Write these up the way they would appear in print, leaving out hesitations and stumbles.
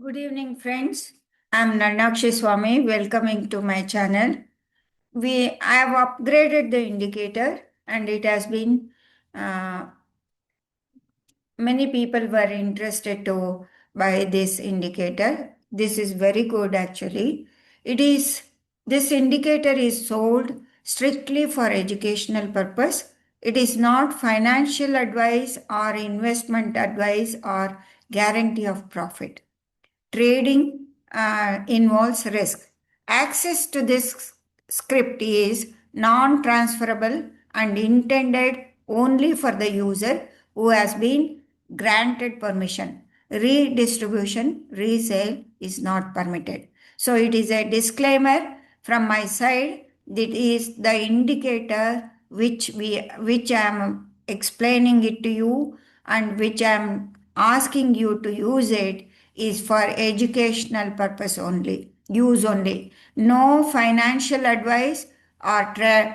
Good evening, friends. I'm Nanakshi Swami, welcoming to my channel. I have upgraded the indicator, and it has been uh, many people were interested to buy this indicator. This is very good, actually. It is This indicator is sold strictly for educational purpose. It is not financial advice or investment advice or guarantee of profit. Trading involves risk. Access to this script is non transferable and intended only for the user who has been granted permission. Redistribution, resale is not permitted. So it is a disclaimer from my side. That is the indicator which I am explaining it to you and which I am asking you to use it is for educational purpose only, use only. No financial advice or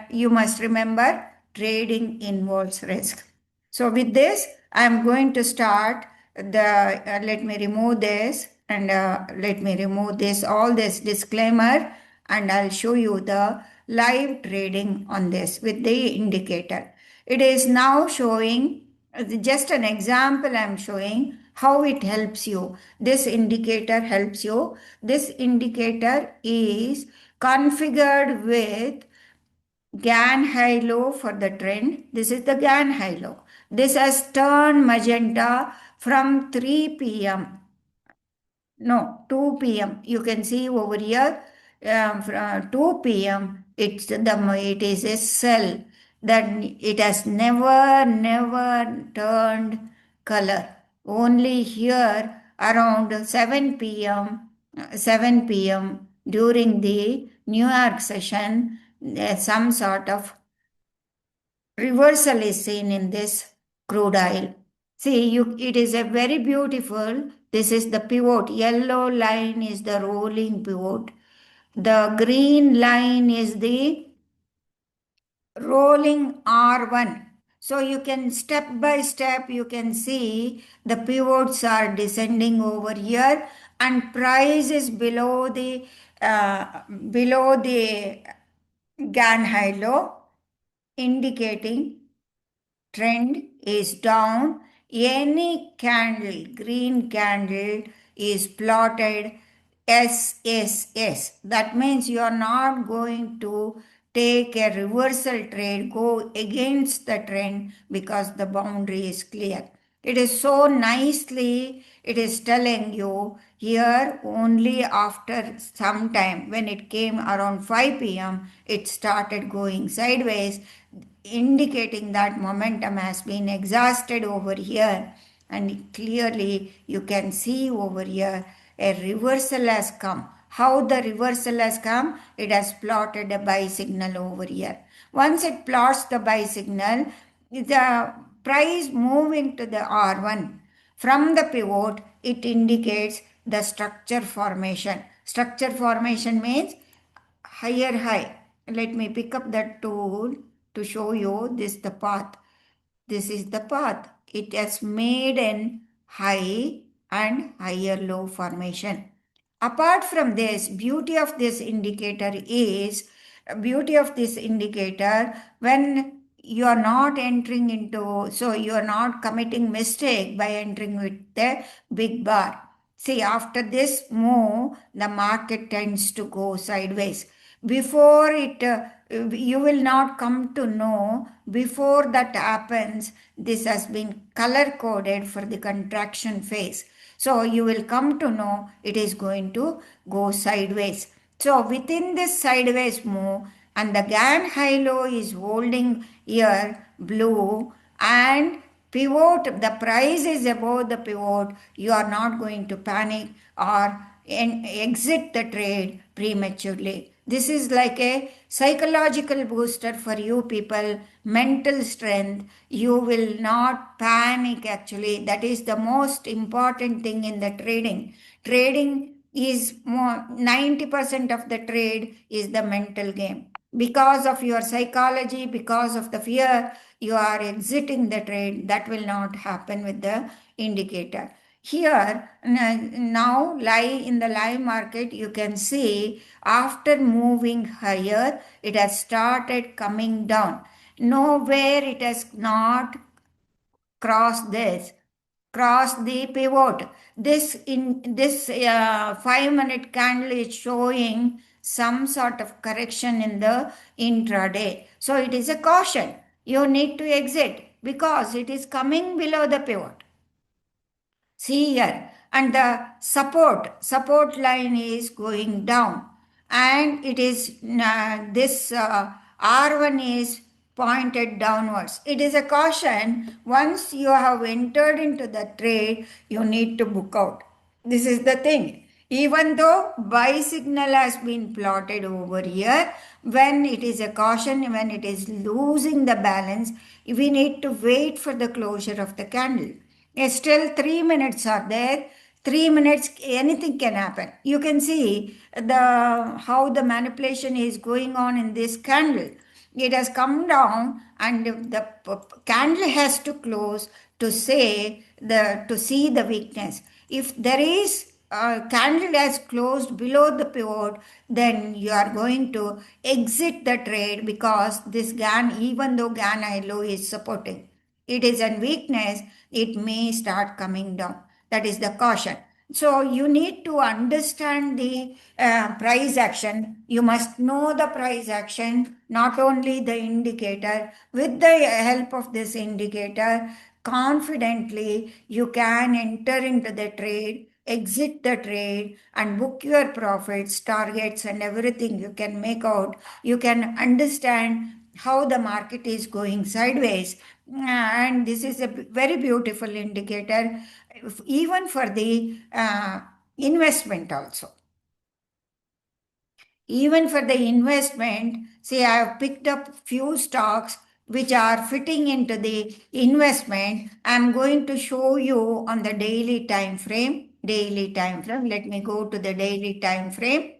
you must remember trading involves risk. So with this, I am going to start let me remove this and let me remove all this disclaimer, and I'll show you the live trading on this with the indicator. It is now showing just an example. I'm showing how it helps you. This indicator helps you. This indicator is configured with Gann high low for the trend. This is the Gann high low. This has turned magenta from 3 p.m. No, 2 p.m. You can see over here, 2 p.m. It is a cell that it has never turned color. Only here around 7 p.m. 7 p.m. during the New York session, some sort of reversal is seen in this crude oil. See, it is a very beautiful. This is the pivot. Yellow line is the rolling pivot. The green line is the rolling R1. So you can step by step, you can see the pivots are descending over here, and price is below the Gann high low, indicating trend is down. Any candle, green candle, is plotted SSS. That means you are not going to take a reversal trade, go against the trend because the boundary is clear. It is so nicely, it is telling you here only after some time when it came around 5 p.m. it started going sideways, indicating that momentum has been exhausted over here, and clearly you can see over here a reversal has come. How the reversal has come? It has plotted a buy signal over here. Once it plots the buy signal, the price moving to the R1 from the pivot, it indicates the structure formation. Structure formation means higher high. Let me pick up that tool to show you this the path. This is the path. It has made an high and higher low formation. Apart from this, beauty of this indicator when you are not entering into, so you are not committing mistake by entering with the big bar. See, after this move, the market tends to go sideways. Before it, you will not come to know, before that happens, this has been color coded for the contraction phase. So you will come to know it is going to go sideways. So within this sideways move, and the Gann high low is holding here blue, and pivot, the price is above the pivot, you are not going to panic or exit the trade prematurely. This is like a psychological booster for you people, mental strength. You will not panic actually. That is the most important thing in the trading. Trading is more 90% of the trade is the mental game. Because of your psychology, because of the fear, you are exiting the trade. That will not happen with the indicator. Here, now in the live market, you can see after moving higher, it has started coming down. Nowhere it has not crossed the pivot. This 5 minute candle is showing some sort of correction in the intraday. So it is a caution. You need to exit because it is coming below the pivot. See here, and the support line is going down, and it is this R1 is pointed downwards. It is a caution. Once you have entered into the trade, you need to book out. This is the thing. Even though buy signal has been plotted over here, when it is a caution, when it is losing the balance, we need to wait for the closure of the candle. Still 3 minutes are there. 3 minutes, anything can happen. You can see how the manipulation is going on in this candle. It has come down, and the candle has to close to see the weakness. If there is a candle has closed below the pivot, then you are going to exit the trade because this GAN, even though GAN ILO is supporting, it is a weakness, it may start coming down. That is the caution. So you need to understand the price action. You must know the price action, not only the indicator. With the help of this indicator, confidently you can enter into the trade, exit the trade, and book your profits, targets, and everything you can make out. You can understand how the market is going sideways, and this is a very beautiful indicator even for the investment also. Even for the investment, say I have picked up few stocks which are fitting into the investment. I'm going to show you on the daily time frame. Let me go to the daily time frame.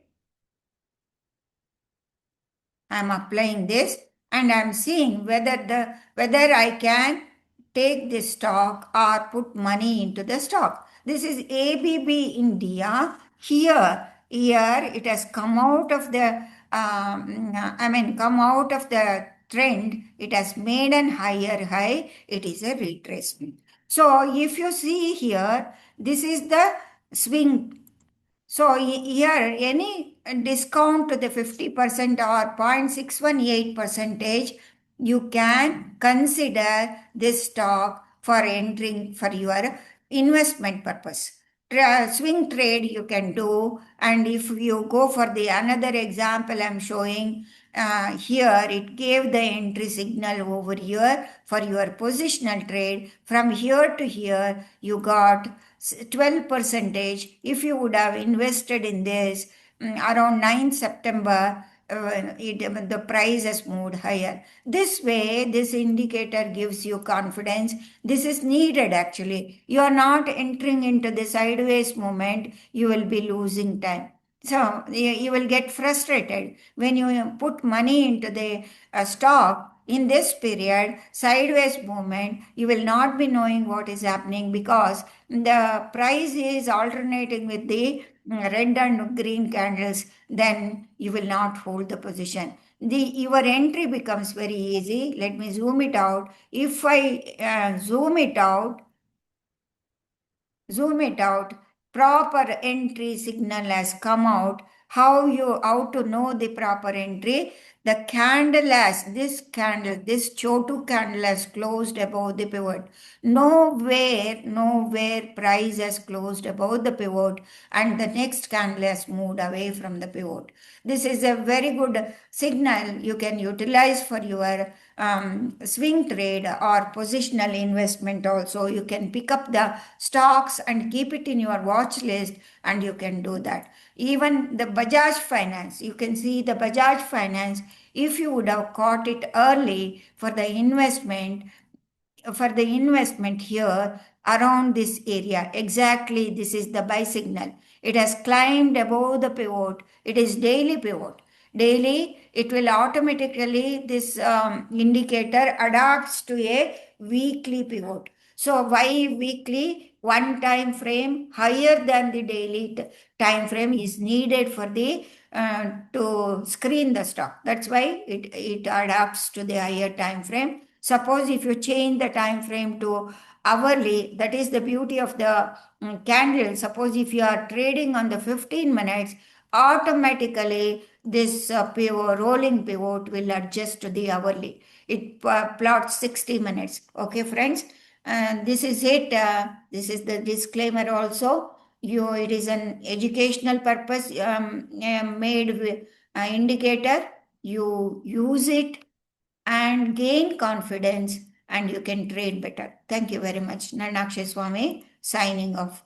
I'm applying this, and I'm seeing whether I can take this stock or put money into the stock. This is ABB India. Here it has come out of the come out of the trend. It has made an higher high. It is a retracement. So if you see here, this is the swing. So here any discount to the 50% or 0.618 percentage, you can consider this stock for entering for your investment purpose. Swing trade you can do, and if you go for the another example I'm showing here, it gave the entry signal over here for your positional trade. From here to here you got 12 percentage. If you would have invested in this around 9 September, the price has moved higher. This way, this indicator gives you confidence. This is needed actually. You are not entering into the sideways movement, you will be losing time. So you will get frustrated when you put money into the stock in this period, sideways movement, you will not be knowing what is happening because the price is alternating with the red and green candles, then you will not hold the position. Your entry becomes very easy. Let me zoom it out. If I zoom it out, proper entry signal has come out. How to know the proper entry? The candle this chotu candle has closed above the pivot. Nowhere price has closed above the pivot, and the next candle has moved away from the pivot. This is a very good signal you can utilize for your swing trade or positional investment also. You can pick up the stocks and keep it in your watch list, and you can do that. Even the Bajaj Finance, you can see the Bajaj Finance, if you would have caught it early for the investment here around this area, exactly this is the buy signal. It has climbed above the pivot. It is daily pivot. Daily, it will automatically, this indicator adapts to a weekly pivot. So why weekly? one time frame higher than the daily time frame is needed for the to screen the stock. That's why it adapts to the higher time frame. Suppose if you change the time frame to hourly, that is the beauty of the candle. Suppose if you are trading on the 15 minutes, automatically this pivot, rolling pivot will adjust to the hourly. It plots 60 minutes. Okay, friends. And this is it. This is the disclaimer also. It is an educational purpose made with indicator. You use it and gain confidence, and you can trade better. Thank you very much. Nanakshi Swami signing off.